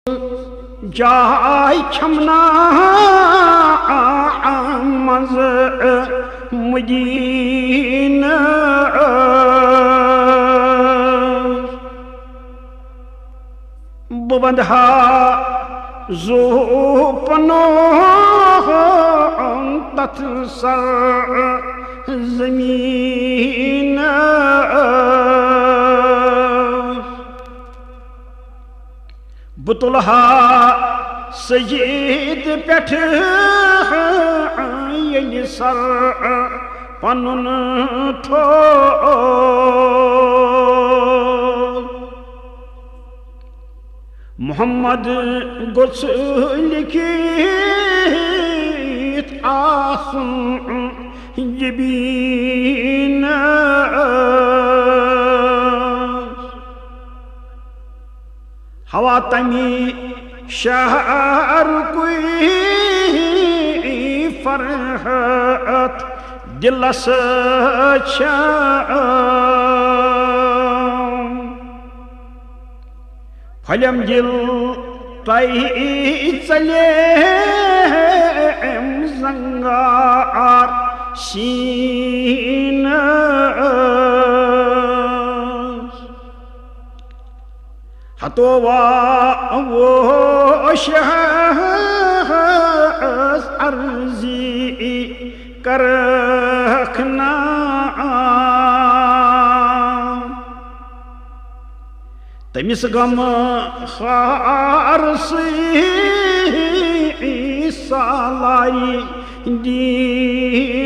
जाय छमना मज मदीना बंधा जो पनो तथ सर जमीन बुतुलहा सजीद पेठ ये सर पनुन ठो मोहम्मद गुस लिखित आसुन जबीन हवा तमी शहर कोई फरहत दिलस फलम दिल तई चले जंगार सीन हतोवा वो शहस अर्जी करखना तमिस गम खारसी सालाई दी